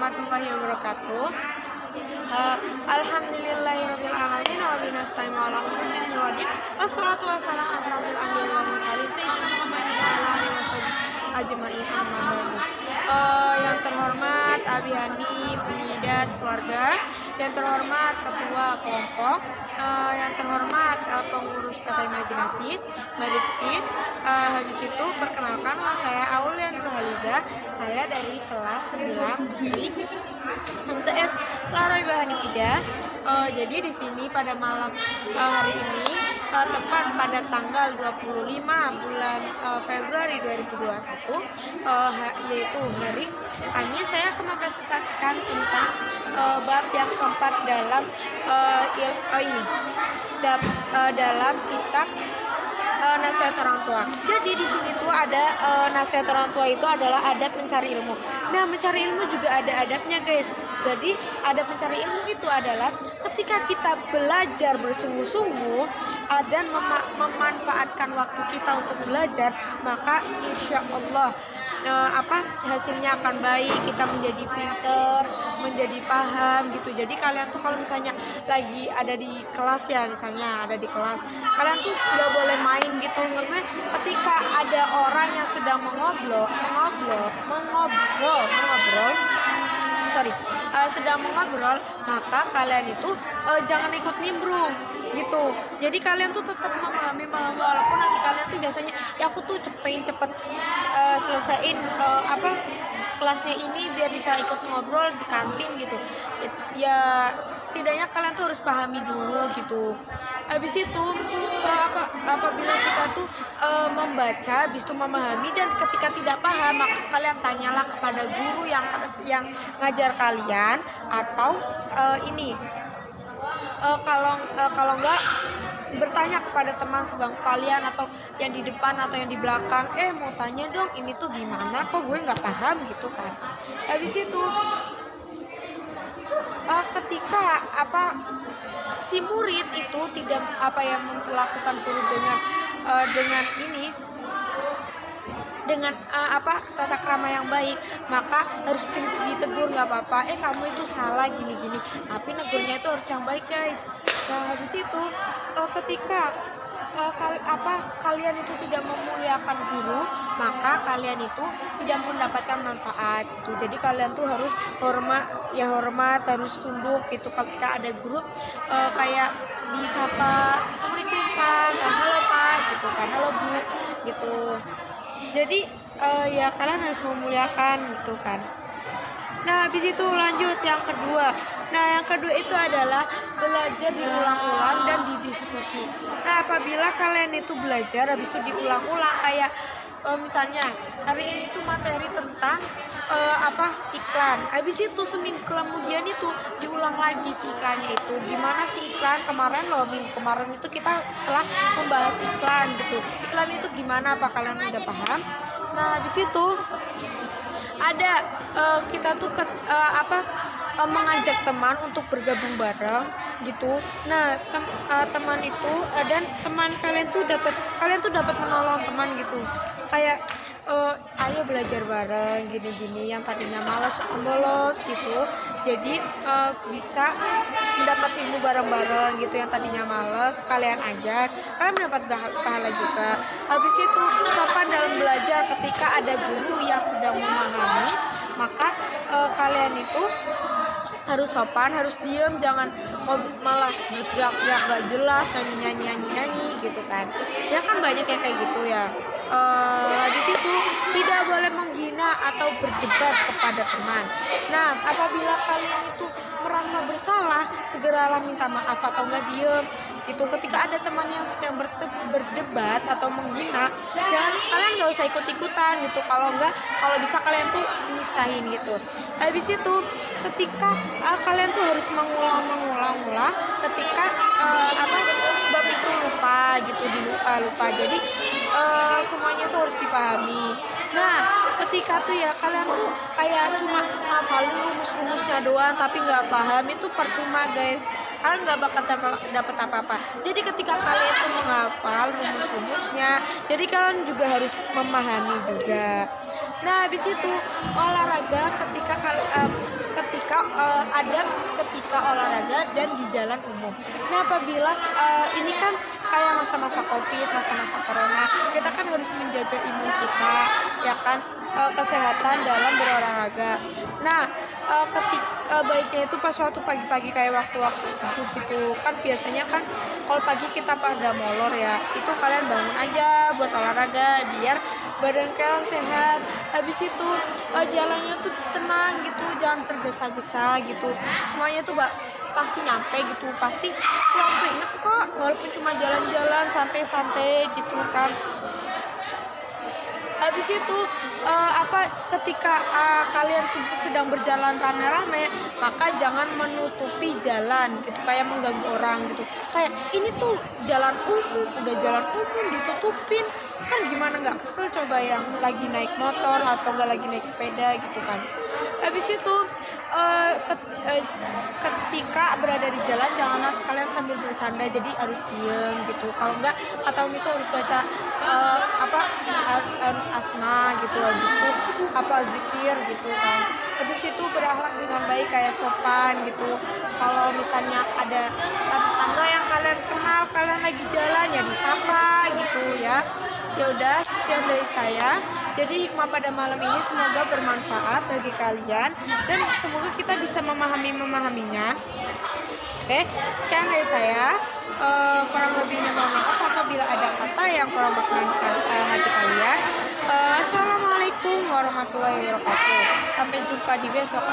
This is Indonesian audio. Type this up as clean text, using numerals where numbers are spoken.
warahmatullahi wabarakatuh. Alhamdulillahirabbil alamin wa binasta'inu ala umuri min wadin. Wassalatu wassalamu ala asrofil anbiya'i wal mursalin sayyidina Muhammadin wa ala alihi wasallam ajma'in amma ba'du. Yang terhormat Abi Hanif, Midas, keluarga, yang terhormat ketua kelompok, yang terhormat pengurus PT Imajinasi, Mbak Rifki. Habis itu perkenalkan, saya Aulian Nurhaliza, saya dari kelas 9 di MTS Laroibah Hanifida. Jadi di sini pada malam hari ini, tepat pada tanggal 25 bulan Februari 2021, yaitu hari Kamis, saya akan mempresentasikan tentang bab yang keempat dalam dalam kitab nasihat orang tua. Jadi di sini tuh ada nasihat orang tua itu adalah adab mencari ilmu. Nah, mencari ilmu juga ada adabnya, guys. Jadi adab mencari ilmu itu adalah ketika kita belajar bersungguh-sungguh dan memanfaatkan waktu kita untuk belajar, maka insya Allah hasilnya akan baik, kita menjadi pinter, menjadi paham gitu. Jadi kalian tuh kalau misalnya lagi ada di kelas ya, misalnya ada di kelas, kalian tuh nggak boleh main gitu. Ketika ada orang yang sedang sedang mengobrol, maka kalian itu jangan ikut nimbrung gitu. Jadi kalian tuh tetap memahami walaupun nanti kalian tuh biasanya ya aku tuh cepet selesaiin kelasnya ini biar bisa ikut ngobrol di kantin gitu. Ya setidaknya kalian tuh harus pahami dulu gitu. Habis itu apabila kita tuh membaca, habis itu memahami, dan ketika tidak paham maka kalian tanyalah kepada guru yang ngajar kalian, atau kalau enggak bertanya kepada teman sebangku kalian atau yang di depan atau yang di belakang, mau tanya dong ini tuh gimana, kok gue nggak paham gitu kan. Habis itu ketika si murid itu tidak melakukan guru dengan tata krama yang baik, maka harus ditegur, nggak apa-apa, kamu itu salah gini-gini, tapi negurnya itu harus yang baik, guys. Nah, habis itu ketika kalian itu tidak memuliakan guru, maka kalian itu tidak mendapatkan manfaat gitu. Jadi kalian tuh harus hormat, harus tunduk gitu. Ketika ada guru kayak disapa, assalamualaikum Pak, halo Pak gitu kan, halo Bu gitu. Jadi ya kalian harus memuliakan gitu kan. Nah, habis itu lanjut yang kedua. Nah, yang kedua itu adalah belajar diulang-ulang dan didiskusi. Nah, apabila kalian itu belajar habis itu diulang-ulang, kayak misalnya hari ini tuh materi tentang iklan. Habis itu seminggu kemudian itu diulang lagi si iklannya itu. Gimana sih iklan kemarin minggu kemarin itu kita telah membahas iklan gitu. Iklan itu gimana, apa kalian udah paham? Nah, habis itu ada kita tuh mengajak teman untuk bergabung bareng gitu. Nah, teman itu dan teman kalian tuh dapat menolong teman gitu. Kayak ayo belajar bareng gini-gini, yang tadinya malas suka bolos gitu. Jadi bisa mendapat ilmu bareng-bareng gitu, yang tadinya malas kalian ajak, kalian mendapat pahala juga. Habis itu sopan dalam belajar, ketika ada guru yang sedang memahami, maka kalian itu harus sopan, harus diem, jangan malah berteriak-teriak gak jelas, nyanyi gitu kan. Ya kan banyak yang kayak gitu ya. Di situ tidak boleh menghina atau berdebat kepada teman. Nah, apabila kalian itu merasa bersalah, segeralah minta maaf atau enggak diem gitu. Ketika ada teman yang sedang berdebat atau menghina, kalian nggak usah ikut-ikutan gitu. Kalau bisa kalian tuh misahin gitu. Habis itu ketika kalian tuh harus mengulang ketika bab itu lupa. Jadi semuanya tuh harus dipahami. Nah, ketika tuh ya kalian tuh kayak cuma ngafalin rumus-rumusnya doang tapi nggak paham, itu percuma, guys. Kalian nggak bakal dapat apa-apa. Jadi ketika kalian tuh menghafal rumus-rumusnya, jadi kalian juga harus memahami juga. Nah, habis itu olahraga, ketika adab ketika olahraga dan di jalan umum. Nah, apabila ini kan kayak masa-masa Covid, masa-masa corona, kita kan harus menjaga imun kita, ya kan, kesehatan dalam berolahraga. Nah, baiknya itu pas waktu pagi-pagi kayak waktu-waktu sejuk gitu kan, biasanya kan kalau pagi kita pada molor ya, itu kalian bangun aja buat olahraga biar badan kalian sehat. Habis itu jalannya tuh tenang gitu, jangan tergesa-gesa gitu, semuanya tuh pasti nyampe gitu, pasti pulang keringet kok walaupun cuma jalan-jalan santai-santai gitu kan. Habis itu ketika kalian sedang berjalan rame-rame, maka jangan menutupi jalan gitu, kayak mengganggu orang gitu. Kayak ini tuh jalan umum, udah jalan umum ditutupin, kan gimana nggak kesel coba yang lagi naik motor atau nggak lagi naik sepeda gitu kan. Habis itu ketika berada di jalan janganlah kalian sambil bercanda, jadi harus diem gitu. Kalau enggak kata Umi itu harus baca harus asma gitu, habis itu zikir gitu kan. Habis itu berakhlak dengan baik kayak sopan gitu. Kalau misalnya ada tetangga yang kalian kenal, kalian lagi jalan ya disapa gitu ya. Ya udah, sekian dari saya. Jadi hikmah pada malam ini semoga bermanfaat bagi kalian dan semoga kita bisa memahaminya. Oke, sekian dari saya. Kurang lebihnya mohon maaf apabila ada kata yang kurang berkenan di hati kalian. Assalamualaikum warahmatullahi wabarakatuh. Sampai jumpa di besok.